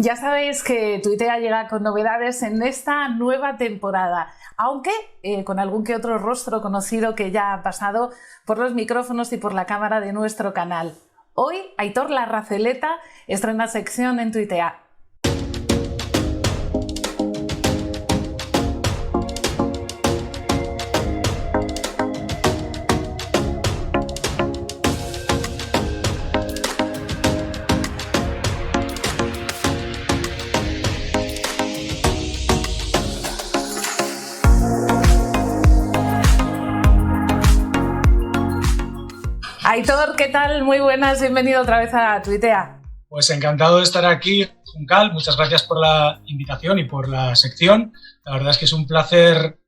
Ya sabéis que Tuitea llega con novedades en esta nueva temporada, aunque con algún que otro rostro conocido que ya ha pasado por los micrófonos y por la cámara de nuestro canal. Hoy, Aitor Larrazeleta estrena sección en Tuitea. Aitor, ¿qué tal? Muy buenas, bienvenido otra vez a Tuitea. Pues encantado de estar aquí, Juncal. Muchas gracias por la invitación y por la sección. La verdad es que es un placer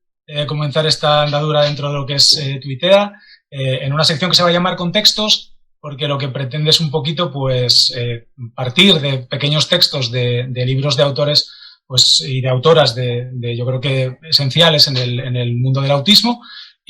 comenzar esta andadura dentro de lo que es Tuitea, en una sección que se va a llamar Contextos, porque lo que pretende es un poquito pues partir de pequeños textos de libros de autores pues, y de autoras yo creo que esenciales en el mundo del autismo.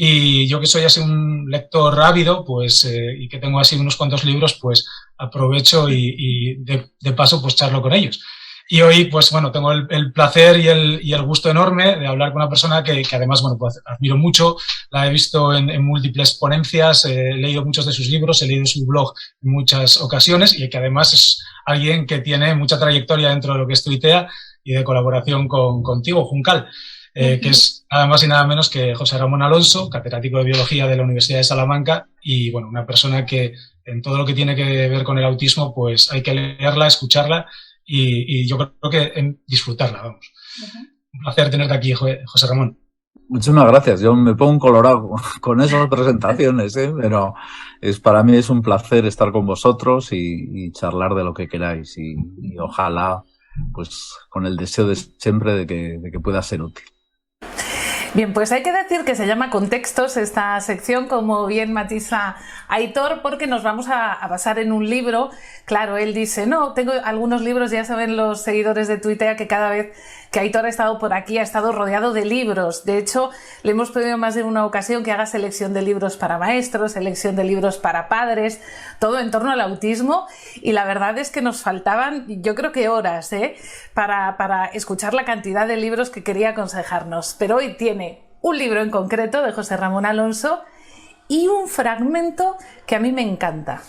Y yo que soy así un lector ávido, pues, y que tengo así unos cuantos libros, pues aprovecho y de paso pues charlo con ellos. Y hoy, pues bueno, tengo el placer y el gusto enorme de hablar con una persona que además, bueno, pues admiro mucho, la he visto en múltiples ponencias, he leído muchos de sus libros, he leído su blog en muchas ocasiones y que además es alguien que tiene mucha trayectoria dentro de lo que es Tuitea y de colaboración contigo, Juncal. Que es nada más y nada menos que José Ramón Alonso, catedrático de Biología de la Universidad de Salamanca y, bueno, una persona que en todo lo que tiene que ver con el autismo, pues hay que leerla, escucharla y yo creo que disfrutarla, vamos. Un placer tenerte aquí, José Ramón. Muchísimas gracias. Yo me pongo un colorado con esas presentaciones, pero para mí es un placer estar con vosotros y charlar de lo que queráis y ojalá, pues, con el deseo de siempre de que pueda ser útil. Bien, pues hay que decir que se llama Contextos esta sección, como bien matiza Aitor, porque nos vamos a basar en un libro. Claro, él dice, no, tengo algunos libros, ya saben los seguidores de Tuitea que cada vez que Aitor ha estado por aquí ha estado rodeado de libros. De hecho, le hemos pedido más de una ocasión que haga selección de libros para maestros, selección de libros para padres, todo en torno al autismo. Y la verdad es que nos faltaban, yo creo que horas, para escuchar la cantidad de libros que quería aconsejarnos. Pero hoy tiene un libro en concreto de José Ramón Alonso y un fragmento que a mí me encanta.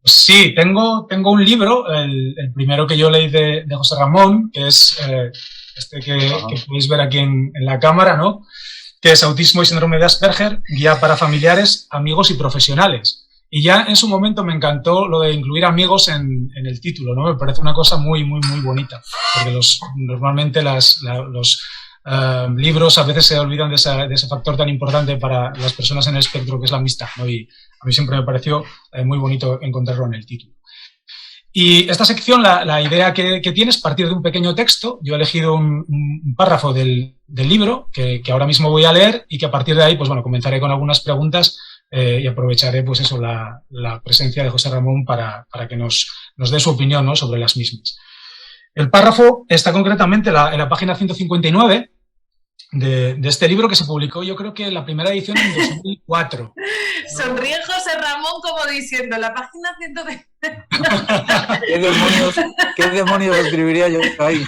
Sí, tengo un libro, el primero que yo leí de José Ramón, que es este que podéis ver aquí en la cámara, ¿no? Que es Autismo y Síndrome de Asperger, guía para familiares, amigos y profesionales. Y ya en su momento me encantó lo de incluir amigos en el título, ¿no? Me parece una cosa muy, muy, muy bonita, porque normalmente los libros a veces se olvidan de ese factor tan importante para las personas en el espectro que es la amistad, ¿no? Y a mí siempre me pareció muy bonito encontrarlo en el título. Y esta sección, la idea que tiene es partir de un pequeño texto. Yo he elegido un párrafo del libro que ahora mismo voy a leer y que a partir de ahí, pues bueno, comenzaré con algunas preguntas y aprovecharé, pues eso, la presencia de José Ramón para que nos dé su opinión, ¿no?, sobre las mismas. El párrafo está concretamente en la página 159 de este libro que se publicó, yo creo que la primera edición en 2004. Sonríe José Ramón como diciendo, la página 159. ¿Qué demonios escribiría yo ahí?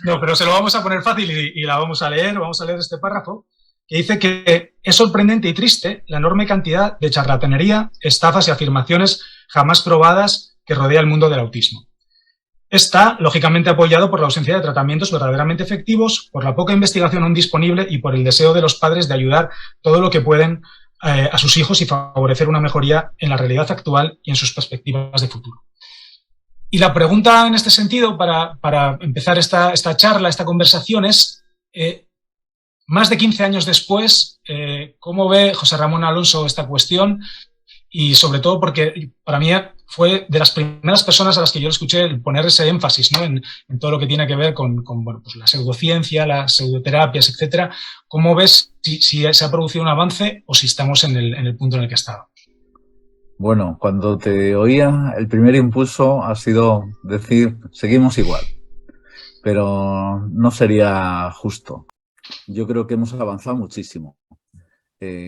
No, pero se lo vamos a poner fácil y la vamos a leer este párrafo, que dice que es sorprendente y triste la enorme cantidad de charlatanería, estafas y afirmaciones jamás probadas que rodea el mundo del autismo. Está, lógicamente, apoyado por la ausencia de tratamientos verdaderamente efectivos, por la poca investigación aún disponible y por el deseo de los padres de ayudar todo lo que pueden a sus hijos y favorecer una mejoría en la realidad actual y en sus perspectivas de futuro. Y la pregunta en este sentido, para empezar esta charla, esta conversación, es, más de 15 años después, ¿cómo ve José Ramón Alonso esta cuestión? Y sobre todo porque para mí fue de las primeras personas a las que yo le escuché poner ese énfasis, ¿no?, en todo lo que tiene que ver con bueno, pues la pseudociencia, las pseudoterapias, etcétera. ¿Cómo ves si se ha producido un avance o si estamos en el punto en el que estábamos? Bueno, cuando te oía, el primer impulso ha sido decir, seguimos igual, pero no sería justo. Yo creo que hemos avanzado muchísimo.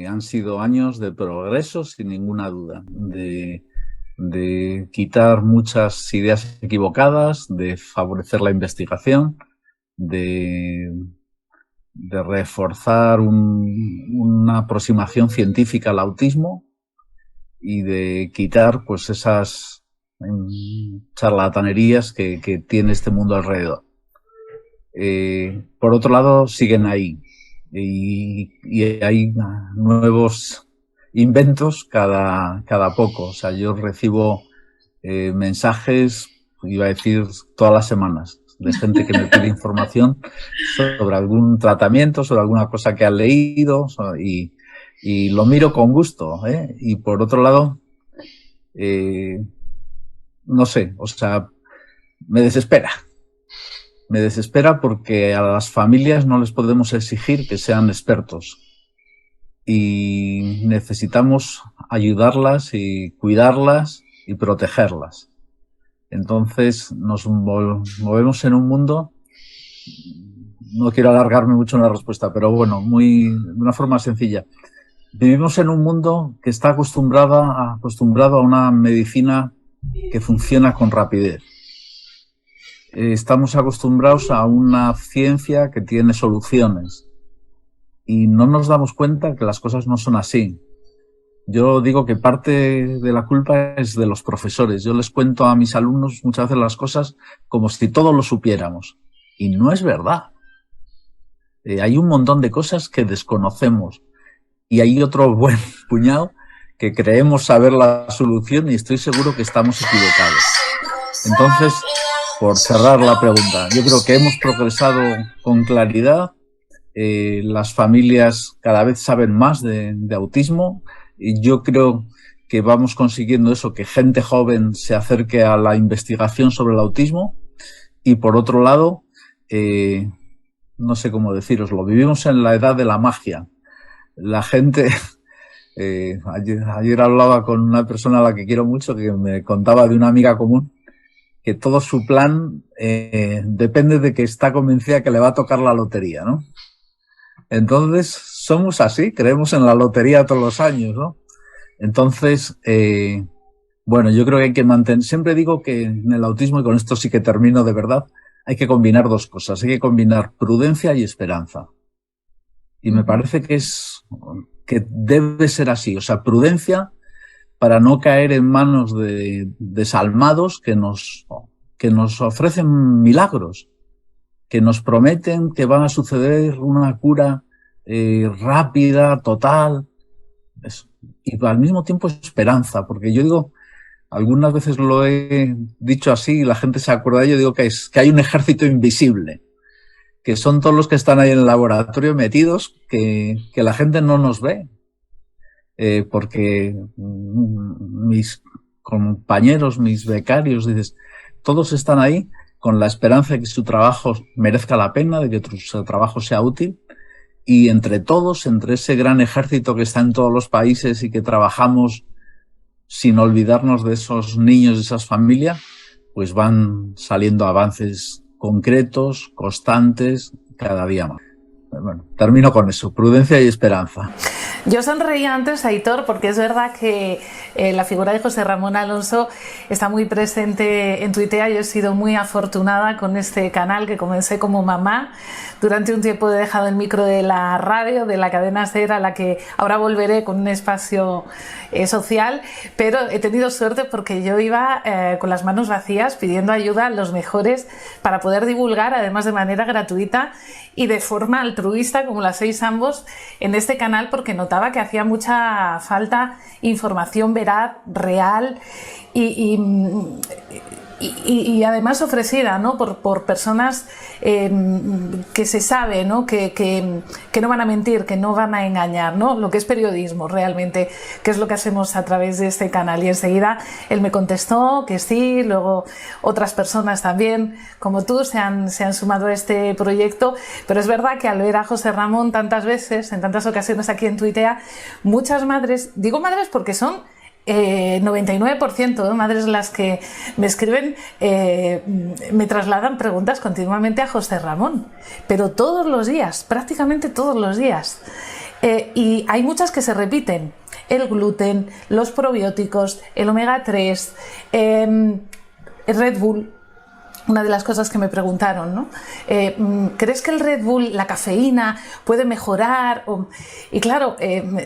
Han sido años de progreso, sin ninguna duda, de de quitar muchas ideas equivocadas, de favorecer la investigación, de reforzar una aproximación científica al autismo y de quitar pues esas charlatanerías que tiene este mundo alrededor. Por otro lado, siguen ahí y hay nuevos inventos cada poco. O sea, yo recibo mensajes, iba a decir todas las semanas, de gente que me pide información sobre algún tratamiento, sobre alguna cosa que han leído, y lo miro con gusto, ¿eh? Y por otro lado, no sé, o sea, me desespera. Me desespera porque a las familias no les podemos exigir que sean expertos y necesitamos ayudarlas y cuidarlas y protegerlas. Entonces nos movemos en un mundo, no quiero alargarme mucho en la respuesta, pero bueno, de una forma sencilla. Vivimos en un mundo que está acostumbrado a una medicina que funciona con rapidez. Estamos acostumbrados a una ciencia que tiene soluciones y no nos damos cuenta que las cosas no son así. Yo digo que parte de la culpa es de los profesores. Yo les cuento a mis alumnos muchas veces las cosas como si todos lo supiéramos. Y no es verdad. Hay un montón de cosas que desconocemos. Y hay otro buen puñado que creemos saber la solución y estoy seguro que estamos equivocados. Entonces, por cerrar la pregunta, yo creo que hemos progresado con claridad. Las familias cada vez saben más de autismo. Y yo creo que vamos consiguiendo eso, que gente joven se acerque a la investigación sobre el autismo. Y por otro lado, no sé cómo deciroslo, vivimos en la edad de la magia. La gente, ayer hablaba con una persona a la que quiero mucho, que me contaba de una amiga común, que todo su plan depende de que está convencida que le va a tocar la lotería, ¿no? Entonces, somos así, creemos en la lotería todos los años, ¿no? Entonces, bueno, yo creo que hay que mantener, siempre digo que en el autismo, y con esto sí que termino de verdad, hay que combinar dos cosas, hay que combinar prudencia y esperanza. Y me parece que debe ser así, o sea, prudencia para no caer en manos de desalmados que nos ofrecen milagros, que nos prometen que van a suceder una cura rápida, total, y al mismo tiempo esperanza, porque yo digo, algunas veces lo he dicho así y la gente se acuerda de ello, digo que hay un ejército invisible, que son todos los que están ahí en el laboratorio metidos, que la gente no nos ve, porque mis compañeros, mis becarios, dices, todos están ahí con la esperanza de que su trabajo merezca la pena, de que su trabajo sea útil, y entre todos, entre ese gran ejército que está en todos los países y que trabajamos sin olvidarnos de esos niños, de esas familias, pues van saliendo avances concretos, constantes, cada día más. Bueno, termino con eso, prudencia y esperanza. Yo sonreía antes, Aitor, porque es verdad que la figura de José Ramón Alonso está muy presente en Tuitea. Yo he sido muy afortunada con este canal que comencé como mamá. Durante un tiempo he dejado el micro de la radio, de la cadena SER, a la que ahora volveré con un espacio social, pero he tenido suerte porque yo iba con las manos vacías pidiendo ayuda a los mejores para poder divulgar, además de manera gratuita y de forma altruista, como lo hacéis ambos, en este canal, porque notaba que hacía mucha falta información veraz, real y además ofrecida, ¿no? por personas que se sabe, ¿no? Que no van a mentir, que no van a engañar, ¿no? Lo que es periodismo realmente, que es lo que hacemos a través de este canal. Y enseguida él me contestó que sí, luego otras personas también como tú se han sumado a este proyecto, pero es verdad que al ver a José Ramón tantas veces, en tantas ocasiones aquí en Tuitea, muchas madres, digo madres porque son 99% de madres las que me escriben, me trasladan preguntas continuamente a José Ramón, pero todos los días, prácticamente todos los días, y hay muchas que se repiten. el gluten, los probióticos, el omega 3, el Red Bull. Una de las cosas que me preguntaron, ¿no? ¿Crees que el Red Bull, la cafeína, puede mejorar? Y claro,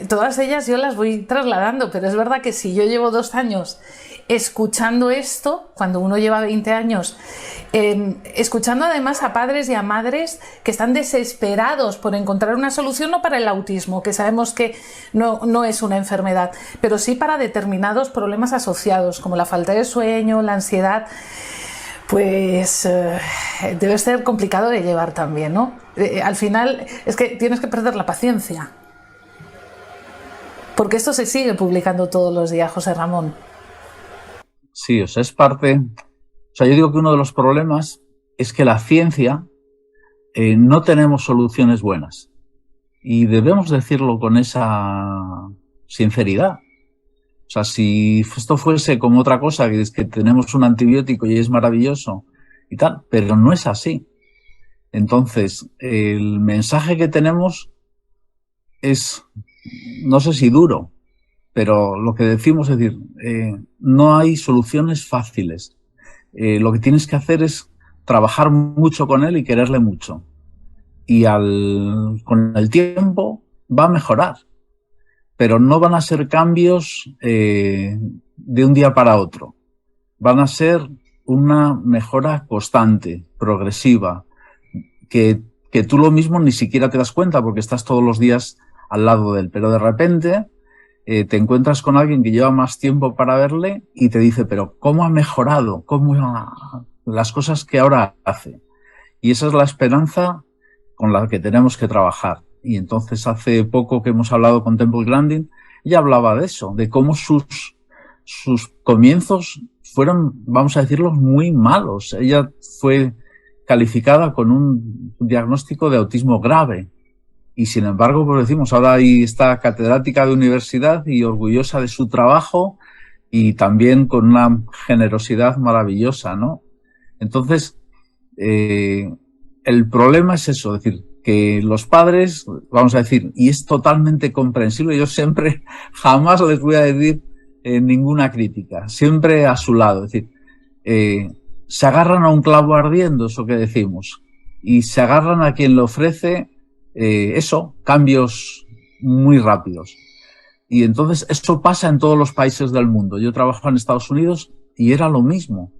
todas ellas yo las voy trasladando, pero es verdad que si yo llevo 2 años escuchando esto, cuando uno lleva 20 años, escuchando además a padres y a madres que están desesperados por encontrar una solución, no para el autismo, que sabemos que no es una enfermedad, pero sí para determinados problemas asociados, como la falta de sueño, la ansiedad. Pues debe ser complicado de llevar también, ¿no? Al final es que tienes que perder la paciencia. Porque esto se sigue publicando todos los días, José Ramón. Sí, o sea, es parte... O sea, yo digo que uno de los problemas es que la ciencia no tenemos soluciones buenas. Y debemos decirlo con esa sinceridad. O sea, si esto fuese como otra cosa, que es que tenemos un antibiótico y es maravilloso y tal, pero no es así. Entonces, el mensaje que tenemos es, no sé si duro, pero lo que decimos es decir, no hay soluciones fáciles. Lo que tienes que hacer es trabajar mucho con él y quererle mucho. Y con el tiempo va a mejorar. Pero no van a ser cambios de un día para otro. Van a ser una mejora constante, progresiva, que tú lo mismo ni siquiera te das cuenta porque estás todos los días al lado de él. Pero de repente te encuentras con alguien que lleva más tiempo para verle y te dice, pero ¿cómo ha mejorado? Las cosas que ahora hace? Y esa es la esperanza con la que tenemos que trabajar. Y entonces hace poco que hemos hablado con Temple Grandin, ella hablaba de eso, de cómo sus comienzos fueron, vamos a decirlo, muy malos. Ella fue calificada con un diagnóstico de autismo grave. Y sin embargo, pues decimos, ahora ahí está catedrática de universidad y orgullosa de su trabajo y también con una generosidad maravillosa, ¿no? Entonces, el problema es eso, es decir, que los padres, vamos a decir, y es totalmente comprensible, yo siempre, jamás les voy a decir ninguna crítica, siempre a su lado, es decir, se agarran a un clavo ardiendo, eso que decimos, y se agarran a quien le ofrece cambios muy rápidos. Y entonces eso pasa en todos los países del mundo. Yo trabajo en Estados Unidos y era lo mismo.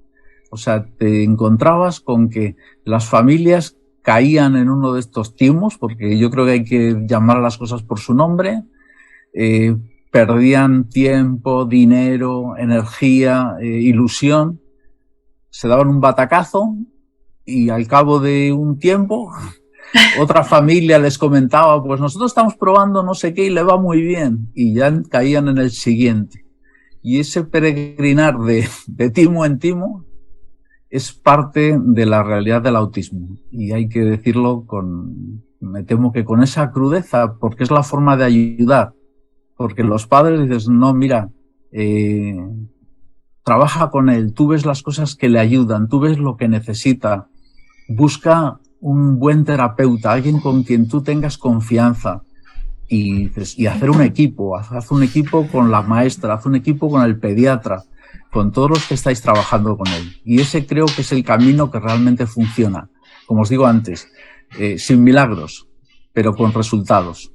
O sea, te encontrabas con que las familias caían en uno de estos timos, porque yo creo que hay que llamar a las cosas por su nombre, perdían tiempo, dinero, energía, ilusión, se daban un batacazo y al cabo de un tiempo otra familia les comentaba, pues nosotros estamos probando no sé qué y le va muy bien, y ya caían en el siguiente. Y ese peregrinar de timo en timo es parte de la realidad del autismo y hay que decirlo me temo que con esa crudeza, porque es la forma de ayudar, porque los padres dices, no, mira, trabaja con él, tú ves las cosas que le ayudan, tú ves lo que necesita, busca un buen terapeuta, alguien con quien tú tengas confianza y hacer un equipo, haz un equipo con la maestra, haz un equipo con el pediatra, con todos los que estáis trabajando con él. Y ese creo que es el camino que realmente funciona. Como os digo antes, sin milagros, pero con resultados.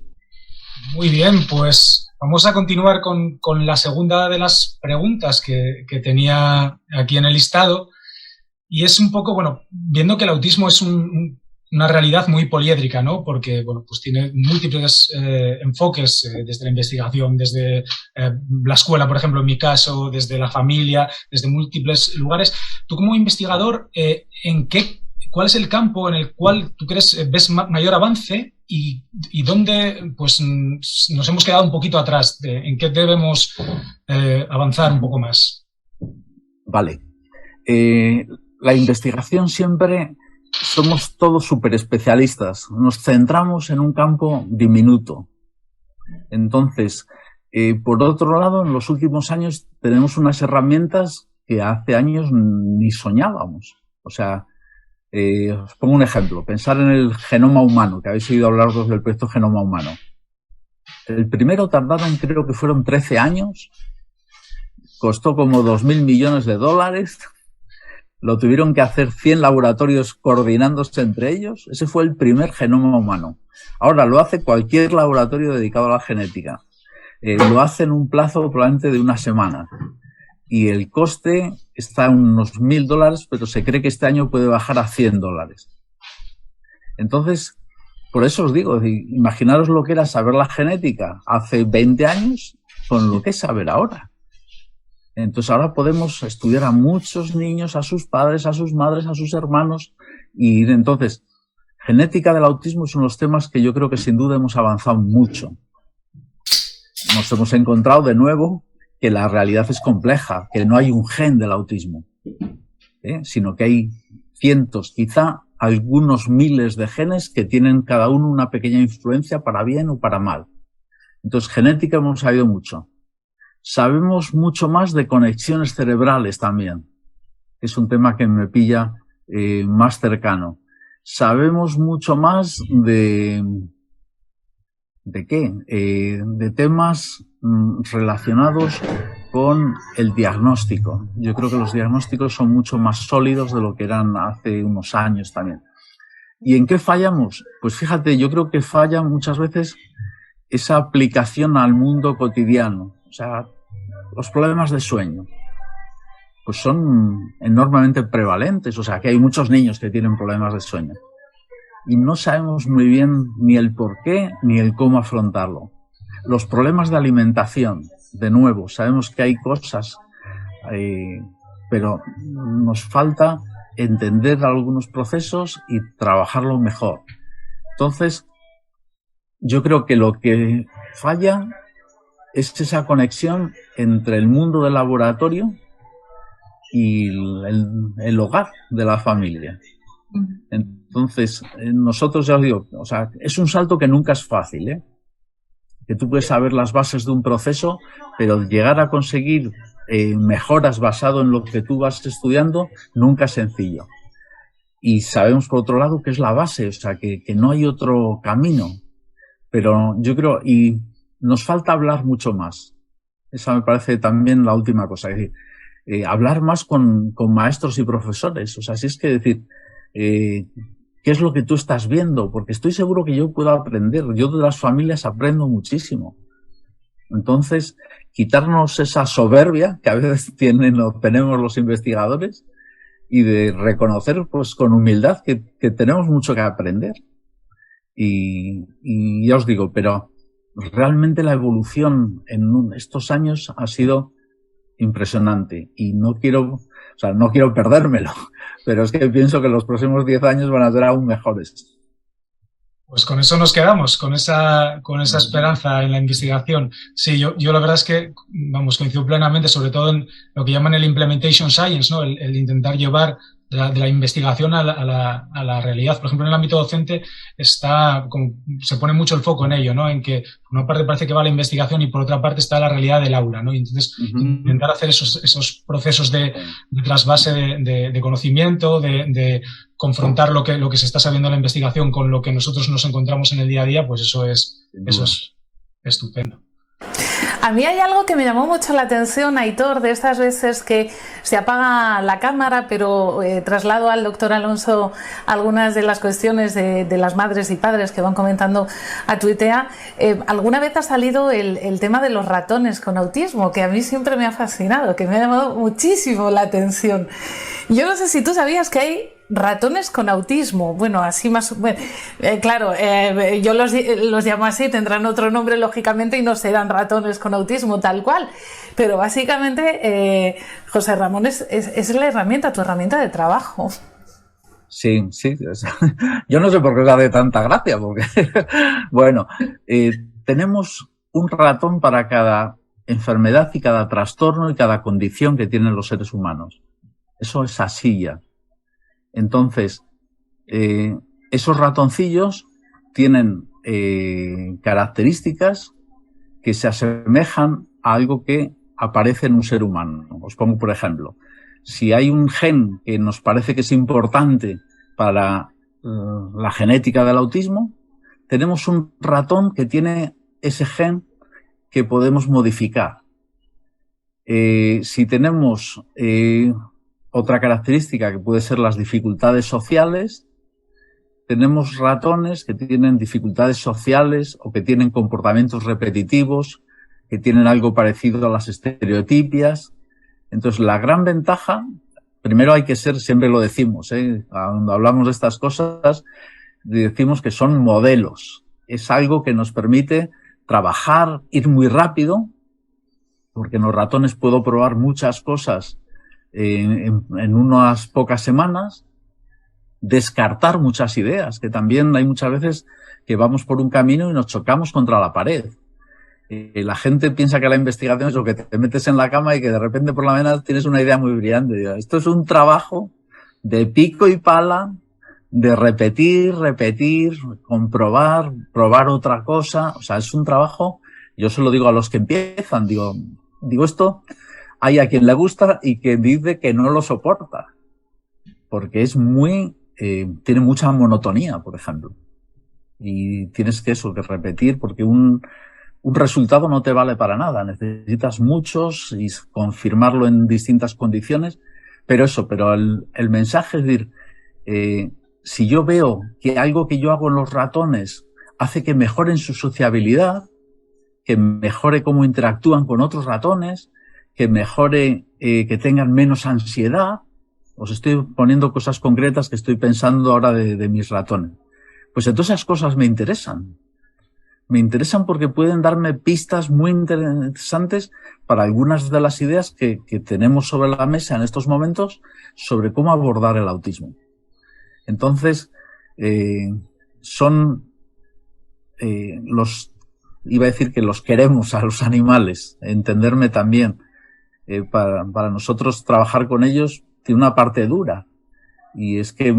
Muy bien, pues vamos a continuar con la segunda de las preguntas que tenía aquí en el listado. Y es un poco, bueno, viendo que el autismo es una realidad muy poliédrica, ¿no? Porque, bueno, pues tiene múltiples enfoques desde la investigación, desde la escuela, por ejemplo, en mi caso, desde la familia, desde múltiples lugares. Tú como investigador, ¿cuál es el campo en el cual tú ves mayor avance y dónde pues, nos hemos quedado un poquito atrás? ¿En qué debemos avanzar un poco más? Vale. La investigación siempre somos todos súper especialistas. Nos centramos en un campo diminuto. Entonces, por otro lado, en los últimos años tenemos unas herramientas que hace años ni soñábamos. O sea, os pongo un ejemplo. Pensar en el genoma humano, que habéis oído hablar del proyecto Genoma Humano. El primero tardaron, creo que fueron 13 años, costó como 2.000 millones de dólares, lo tuvieron que hacer 100 laboratorios coordinándose entre ellos. Ese fue el primer genoma humano. Ahora lo hace cualquier laboratorio dedicado a la genética. Lo hace en un plazo probablemente de una semana. Y el coste está en unos $1.000, pero se cree que este año puede bajar a $100. Entonces, por eso os digo, imaginaros lo que era saber la genética hace 20 años con lo que es saber ahora. Entonces ahora podemos estudiar a muchos niños, a sus padres, a sus madres, a sus hermanos. Y entonces, genética del autismo es uno de los temas que yo creo que sin duda hemos avanzado mucho. Nos hemos encontrado de nuevo que la realidad es compleja, que no hay un gen del autismo, sino que hay cientos, quizá algunos miles de genes que tienen cada uno una pequeña influencia para bien o para mal. Entonces, genética hemos sabido mucho. Sabemos mucho más de conexiones cerebrales también. Es un tema que me pilla más cercano. Sabemos mucho más ¿de qué? De temas relacionados con el diagnóstico. Yo creo que los diagnósticos son mucho más sólidos de lo que eran hace unos años también. ¿Y en qué fallamos? Pues fíjate, yo creo que falla muchas veces esa aplicación al mundo cotidiano. O sea, los problemas de sueño pues son enormemente prevalentes. O sea, que hay muchos niños que tienen problemas de sueño. Y no sabemos muy bien ni el por qué ni el cómo afrontarlo. Los problemas de alimentación, de nuevo, sabemos que hay cosas, pero nos falta entender algunos procesos y trabajarlo mejor. Entonces, yo creo que lo que falla es esa conexión entre el mundo del laboratorio y el hogar de la familia. Entonces, nosotros ya os digo, o sea, es un salto que nunca es fácil, ¿eh? Que tú puedes saber las bases de un proceso, pero llegar a conseguir mejoras basado en lo que tú vas estudiando nunca es sencillo. Y sabemos, por otro lado, que es la base, o sea, que no hay otro camino. Pero yo creo, y nos falta hablar mucho más. Esa me parece también la última cosa. Es decir, hablar más con maestros y profesores. O sea, si es que decir, ¿qué es lo que tú estás viendo? Porque estoy seguro que yo puedo aprender. Yo de las familias aprendo muchísimo. Entonces, quitarnos esa soberbia que a veces tienen o tenemos los investigadores y de reconocer, pues, con humildad que tenemos mucho que aprender. Y ya os digo, pero realmente la evolución en estos años ha sido impresionante y no quiero perdérmelo, pero es que pienso que los próximos 10 años van a ser aún mejores. Pues con eso nos quedamos, con esa esperanza en la investigación. Sí, yo la verdad es que, coincido plenamente, sobre todo en lo que llaman el implementation science, ¿no? El intentar llevar de la investigación a la realidad. Por ejemplo, en el ámbito docente se pone mucho el foco en ello, ¿no? En que por una parte parece que va la investigación y por otra parte está la realidad del aula, ¿no? Y entonces intentar hacer esos procesos de trasvase de conocimiento, de confrontar lo que se está sabiendo en la investigación con lo que nosotros nos encontramos en el día a día, pues eso es estupendo. A mí hay algo que me llamó mucho la atención, Aitor, de estas veces que se apaga la cámara, pero traslado al doctor Alonso algunas de las cuestiones de las madres y padres que van comentando a Tuitea. Alguna vez ha salido el tema de los ratones con autismo, que a mí siempre me ha fascinado, que me ha llamado muchísimo la atención. Yo no sé si tú sabías que hay ratones con autismo. Bueno, así más... Bueno, claro, yo los llamo así, tendrán otro nombre lógicamente y no serán ratones con autismo tal cual. Pero básicamente, José Ramón, es la herramienta, tu herramienta de trabajo. Sí. Yo no sé por qué os da de tanta gracia, porque... Bueno, tenemos un ratón para cada enfermedad y cada trastorno y cada condición que tienen los seres humanos. Eso es así ya. Entonces, esos ratoncillos tienen características que se asemejan a algo que aparece en un ser humano. Os pongo, por ejemplo, si hay un gen que nos parece que es importante para la genética del autismo, tenemos un ratón que tiene ese gen que podemos modificar. Si tenemos otra característica que puede ser las dificultades sociales, tenemos ratones que tienen dificultades sociales o que tienen comportamientos repetitivos, que tienen algo parecido a las estereotipias. Entonces, la gran ventaja, primero hay que ser, siempre lo decimos, cuando hablamos de estas cosas, decimos que son modelos. Es algo que nos permite trabajar, ir muy rápido, porque en los ratones puedo probar muchas cosas en unas pocas semanas, descartar muchas ideas, que también hay muchas veces que vamos por un camino y nos chocamos contra la pared. La gente piensa que la investigación es lo que te metes en la cama y que de repente por la mañana tienes una idea muy brillante. Esto es un trabajo de pico y pala, de repetir, comprobar, probar otra cosa. O sea, es un trabajo, yo se lo digo a los que empiezan, digo esto, hay a quien le gusta y que dice que no lo soporta, porque es tiene mucha monotonía, por ejemplo. Y tienes que repetir, porque un resultado no te vale para nada. Necesitas muchos y confirmarlo en distintas condiciones. Pero el mensaje es decir, si yo veo que algo que yo hago en los ratones hace que mejoren su sociabilidad, que mejore cómo interactúan con otros ratones, que mejore que tengan menos ansiedad. Os estoy poniendo cosas concretas que estoy pensando ahora de mis ratones. Pues entonces esas cosas me interesan. Me interesan porque pueden darme pistas muy interesantes para algunas de las ideas que tenemos sobre la mesa en estos momentos sobre cómo abordar el autismo. Entonces, iba a decir que los queremos a los animales, entenderme también. Para nosotros trabajar con ellos tiene una parte dura, y es que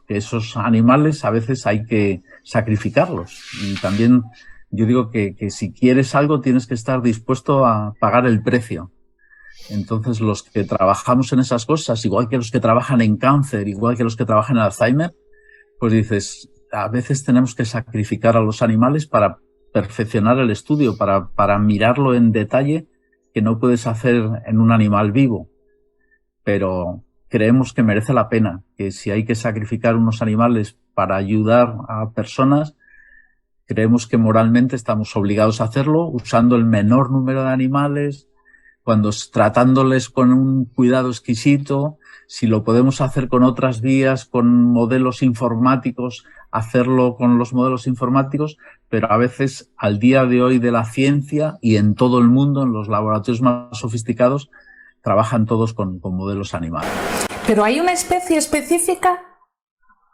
que esos animales a veces hay que sacrificarlos. Y también yo digo que si quieres algo tienes que estar dispuesto a pagar el precio. Entonces los que trabajamos en esas cosas, igual que los que trabajan en cáncer, igual que los que trabajan en Alzheimer, pues dices, a veces tenemos que sacrificar a los animales para perfeccionar el estudio, para mirarlo en detalle, que no puedes hacer en un animal vivo. Pero creemos que merece la pena, que si hay que sacrificar unos animales para ayudar a personas, creemos que moralmente estamos obligados a hacerlo, usando el menor número de animales, tratándoles con un cuidado exquisito. Si lo podemos hacer con otras vías, con modelos informáticos, hacerlo con los modelos informáticos, pero a veces al día de hoy de la ciencia y en todo el mundo, en los laboratorios más sofisticados, trabajan todos con modelos animales. ¿Pero hay una especie específica?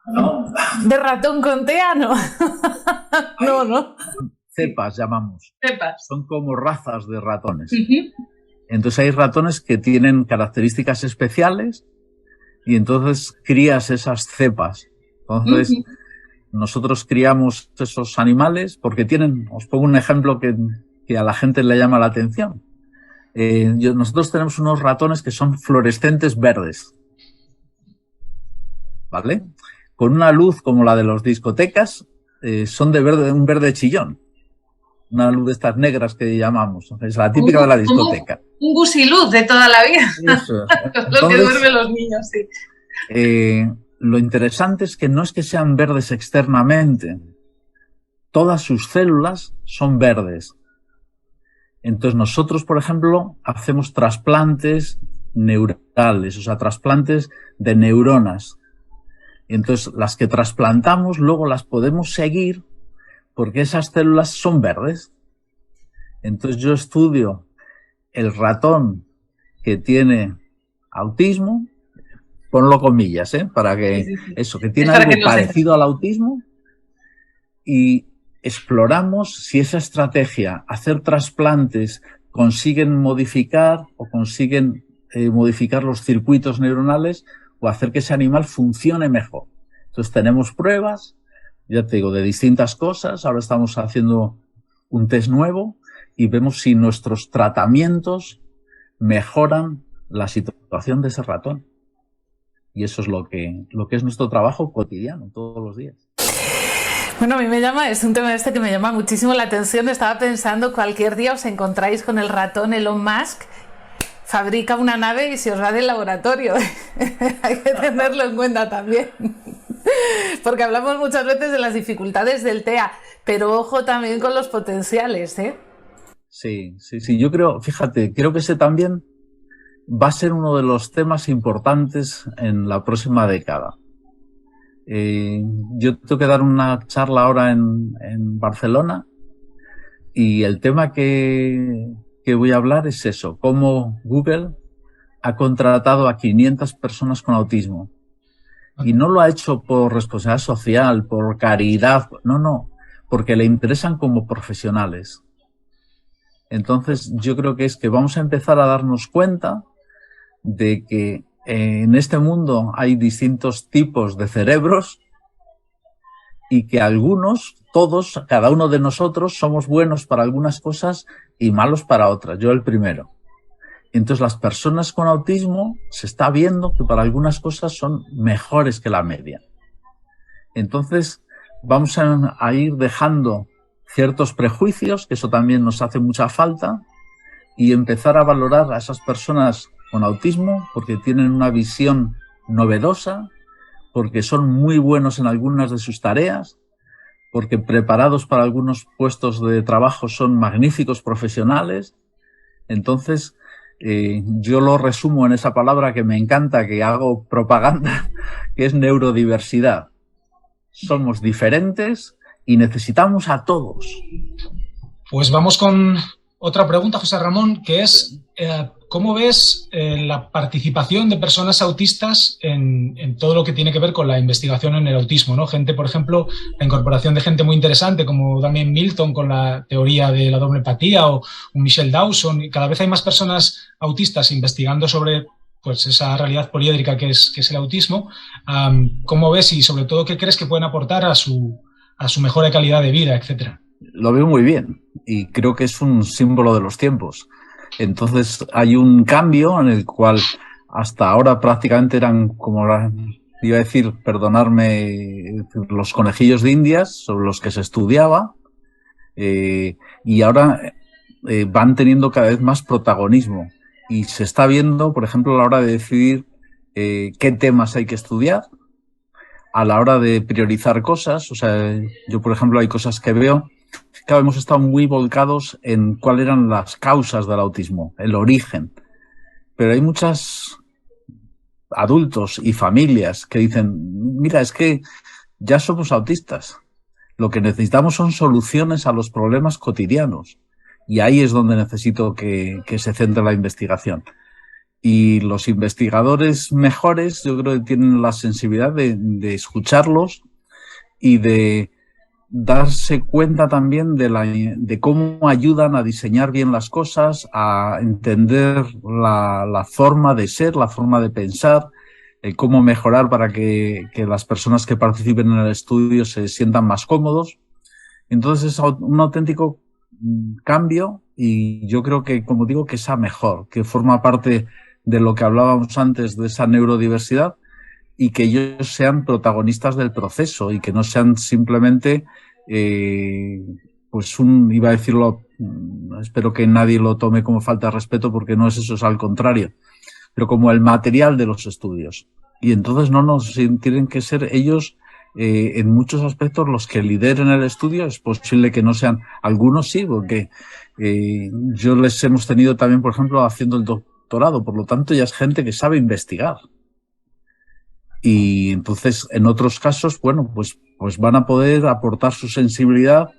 No. ¿De ratón con TEA? No. No. Cepas llamamos. Cepas. Son como razas de ratones. Entonces hay ratones que tienen características especiales y entonces crías esas cepas. Entonces nosotros criamos esos animales porque os pongo un ejemplo que a la gente le llama la atención. Nosotros tenemos unos ratones que son fluorescentes verdes, ¿vale? Con una luz como la de las discotecas, son de un verde chillón. Una luz de estas negras que llamamos, es la típica de la discoteca. Un gusiluz de toda la vida. Eso. Lo que duermen los niños, sí. Lo interesante es que no es que sean verdes externamente, todas sus células son verdes. Entonces nosotros, por ejemplo, hacemos trasplantes neurales, o sea, trasplantes de neuronas. Entonces las que trasplantamos luego las podemos seguir porque esas células son verdes. Entonces yo estudio el ratón que tiene autismo, ponlo comillas, para que que tiene algo parecido al autismo, y exploramos si esa estrategia, hacer trasplantes, consiguen modificar modificar los circuitos neuronales o hacer que ese animal funcione mejor. Entonces tenemos pruebas, ya te digo, de distintas cosas. Ahora estamos haciendo un test nuevo y vemos si nuestros tratamientos mejoran la situación de ese ratón. Y eso es lo que es nuestro trabajo cotidiano, todos los días. Bueno, a mí es un tema que me llama muchísimo la atención. Estaba pensando, cualquier día os encontráis con el ratón Elon Musk, fabrica una nave y se os va del laboratorio. Hay que tenerlo en cuenta también. Porque hablamos muchas veces de las dificultades del TEA, pero ojo también con los potenciales, ¿eh? Sí. Yo creo, fíjate, creo que ese también va a ser uno de los temas importantes en la próxima década. Yo tengo que dar una charla ahora en Barcelona y el tema que voy a hablar es eso, cómo Google ha contratado a 500 personas con autismo. Y no lo ha hecho por responsabilidad social, por caridad, no, porque le interesan como profesionales. Entonces yo creo que es que vamos a empezar a darnos cuenta de que en este mundo hay distintos tipos de cerebros y que algunos, todos, cada uno de nosotros somos buenos para algunas cosas y malos para otras, yo el primero. Entonces las personas con autismo se está viendo que para algunas cosas son mejores que la media. Entonces vamos a ir dejando ciertos prejuicios, que eso también nos hace mucha falta, y empezar a valorar a esas personas con autismo porque tienen una visión novedosa, porque son muy buenos en algunas de sus tareas, porque preparados para algunos puestos de trabajo son magníficos profesionales. Entonces, yo lo resumo en esa palabra que me encanta, que hago propaganda, que es neurodiversidad. Somos diferentes y necesitamos a todos. Pues vamos con otra pregunta, José Ramón, que es ¿cómo ves la participación de personas autistas en todo lo que tiene que ver con la investigación en el autismo, ¿no? Gente, por ejemplo, la incorporación de gente muy interesante como Damien Milton con la teoría de la doble empatía o Michelle Dawson, y cada vez hay más personas autistas investigando sobre pues esa realidad poliédrica que es el autismo. ¿Cómo ves y sobre todo qué crees que pueden aportar a su mejora de calidad de vida, etcétera? Lo veo muy bien y creo que es un símbolo de los tiempos. Entonces hay un cambio en el cual hasta ahora prácticamente eran, como iba a decir, perdonarme, los conejillos de Indias sobre los que se estudiaba, y ahora van teniendo cada vez más protagonismo y se está viendo, por ejemplo, a la hora de decidir qué temas hay que estudiar, a la hora de priorizar cosas. O sea, yo, por ejemplo, hay cosas que veo. Claro, hemos estado muy volcados en cuáles eran las causas del autismo, el origen. Pero hay muchos adultos y familias que dicen, mira, es que ya somos autistas. Lo que necesitamos son soluciones a los problemas cotidianos. Y ahí es donde necesito que se centre la investigación. Y los investigadores mejores, yo creo que tienen la sensibilidad de escucharlos y de darse cuenta también de cómo ayudan a diseñar bien las cosas, a entender la forma de ser, la forma de pensar, cómo mejorar para que las personas que participen en el estudio se sientan más cómodos. Entonces es un auténtico cambio y yo creo que, como digo, que sea mejor, que forma parte de lo que hablábamos antes de esa neurodiversidad, y que ellos sean protagonistas del proceso y que no sean simplemente, pues iba a decirlo, espero que nadie lo tome como falta de respeto porque no es eso, es al contrario, pero como el material de los estudios. Y entonces tienen que ser ellos, en muchos aspectos, los que lideren el estudio. Es posible que no sean, algunos sí, porque yo les hemos tenido también, por ejemplo, haciendo el doctorado, por lo tanto ya es gente que sabe investigar. Y entonces, en otros casos, bueno, pues van a poder aportar su sensibilidad,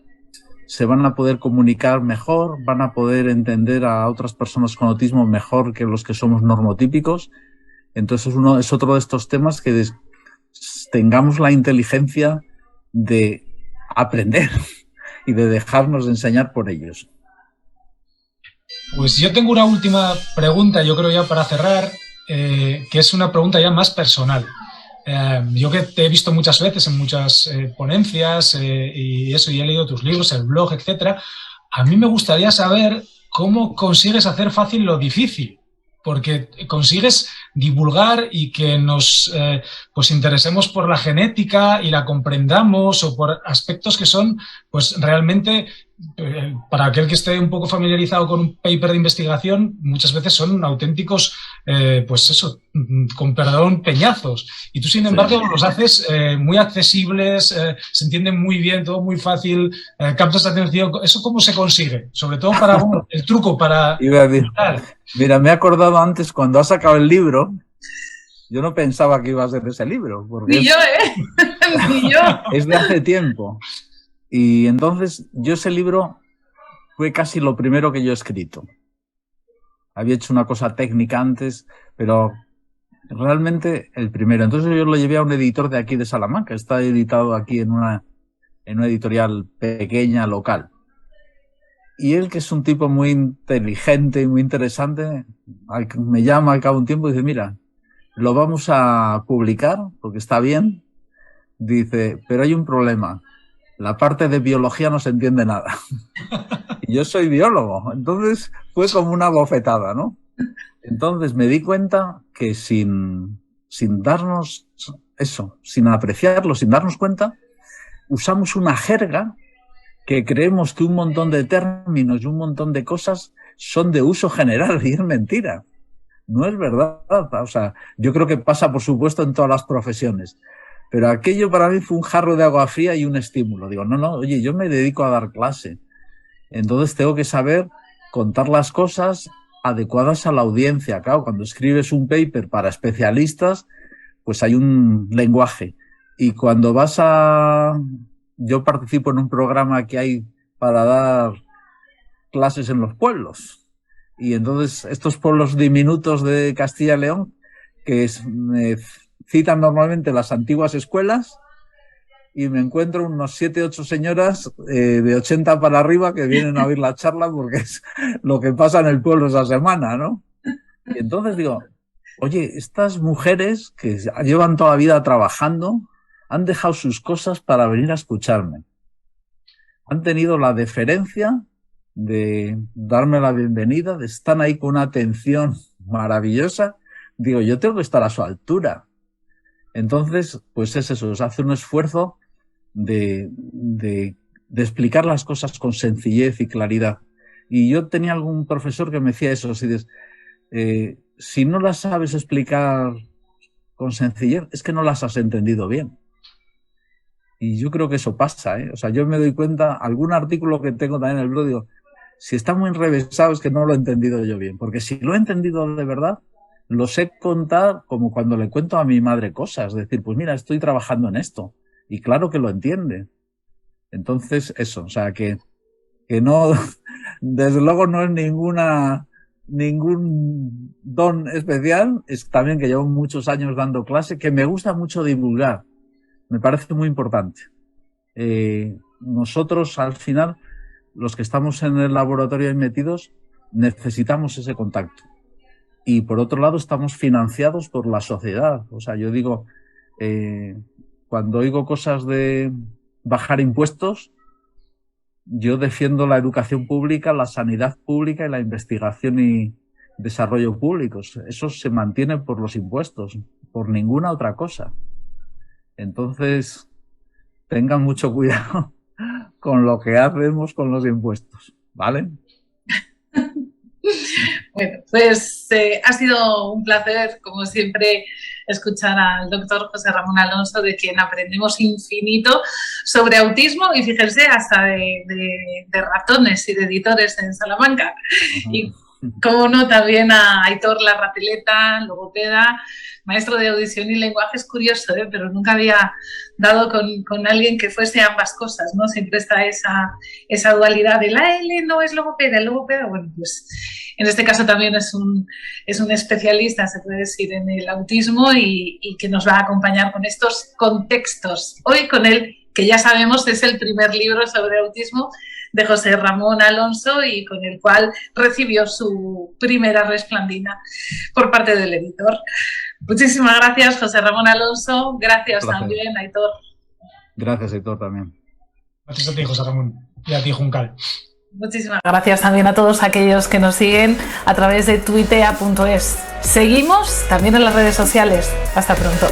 se van a poder comunicar mejor, van a poder entender a otras personas con autismo mejor que los que somos normotípicos. Entonces, es otro de estos temas que tengamos la inteligencia de aprender y de dejarnos enseñar por ellos. Pues yo tengo una última pregunta, yo creo ya para cerrar, que es una pregunta ya más personal. Yo que te he visto muchas veces en muchas ponencias y he leído tus libros, el blog, etcétera. A mí me gustaría saber cómo consigues hacer fácil lo difícil, porque consigues divulgar y que nos pues interesemos por la genética y la comprendamos, o por aspectos que son pues realmente, para aquel que esté un poco familiarizado con un paper de investigación, muchas veces son auténticos, pues eso, con perdón, peñazos. Y tú, sin embargo, los haces muy accesibles, se entienden muy bien, todo muy fácil, captas la atención. ¿Eso cómo se consigue? Sobre todo para el truco para... Mira, me he acordado antes, cuando has sacado el libro, yo no pensaba que iba a ser ese libro. Porque Ni yo, Ni yo. Es de hace tiempo. Y entonces, yo ese libro fue casi lo primero que yo he escrito. Había hecho una cosa técnica antes, pero realmente el primero. Entonces yo lo llevé a un editor de aquí de Salamanca. Está editado aquí en una editorial pequeña, local. Y él, que es un tipo muy inteligente y muy interesante, me llama al cabo de un tiempo y dice, mira, lo vamos a publicar porque está bien. Dice, pero hay un problema. La parte de biología no se entiende nada. Y yo soy biólogo, entonces fue como una bofetada, ¿no? Entonces me di cuenta que sin darnos eso, sin apreciarlo, sin darnos cuenta, usamos una jerga que creemos que un montón de términos y un montón de cosas son de uso general, y es mentira. No es verdad. O sea, yo creo que pasa, por supuesto, en todas las profesiones. Pero aquello para mí fue un jarro de agua fría y un estímulo. Digo, no, oye, yo me dedico a dar clase. Entonces tengo que saber contar las cosas adecuadas a la audiencia. Claro, cuando escribes un paper para especialistas, pues hay un lenguaje. Y cuando yo participo en un programa que hay para dar clases en los pueblos. Y entonces estos pueblos diminutos de Castilla y León, que me citan normalmente las antiguas escuelas, y me encuentro unos 7, 8 señoras de 80 para arriba que vienen a oír la charla porque es lo que pasa en el pueblo esa semana, ¿no? Y entonces digo, oye, estas mujeres que llevan toda la vida trabajando han dejado sus cosas para venir a escucharme. Han tenido la deferencia de darme la bienvenida, están ahí con una atención maravillosa. Digo, yo tengo que estar a su altura. Entonces, pues es eso, se hace un esfuerzo de explicar las cosas con sencillez y claridad. Y yo tenía algún profesor que me decía eso, si no las sabes explicar con sencillez, es que no las has entendido bien. Y yo creo que eso pasa, ¿eh? O sea, yo me doy cuenta, algún artículo que tengo también en el blog, digo, si está muy enrevesado es que no lo he entendido yo bien, porque si lo he entendido de verdad, lo sé contar como cuando le cuento a mi madre cosas, decir, pues mira, estoy trabajando en esto, y claro que lo entiende. Entonces, eso, o sea, que no, desde luego no es ningún don especial, es también que llevo muchos años dando clase, que me gusta mucho divulgar, me parece muy importante. Nosotros, al final, los que estamos en el laboratorio ahí metidos, necesitamos ese contacto. Y por otro lado, estamos financiados por la sociedad. O sea, yo digo, cuando oigo cosas de bajar impuestos, yo defiendo la educación pública, la sanidad pública y la investigación y desarrollo públicos. Eso se mantiene por los impuestos, por ninguna otra cosa. Entonces, tengan mucho cuidado con lo que hacemos con los impuestos, ¿vale? Bueno, pues ha sido un placer, como siempre, escuchar al doctor José Ramón Alonso, de quien aprendemos infinito sobre autismo, y fíjense, hasta de ratones y de editores en Salamanca. Y, como no, también a Aitor Larrapeleta, logopeda, maestro de audición y lenguaje. Es curioso, pero nunca había dado con alguien que fuese ambas cosas, ¿no? Siempre está esa dualidad de la L no es logopeda, el logopeda, bueno, pues en este caso también es un especialista, se puede decir, en el autismo, y que nos va a acompañar con estos contextos. Hoy con él, que ya sabemos es el primer libro sobre autismo de José Ramón Alonso, y con el cual recibió su primera resplandina por parte del editor. Muchísimas gracias, José Ramón Alonso. Gracias también, Aitor. Gracias, Aitor, también. Gracias a ti, José Ramón, y a ti, Juncal. Muchísimas gracias también a todos aquellos que nos siguen a través de tuitea.es. Seguimos también en las redes sociales. Hasta pronto.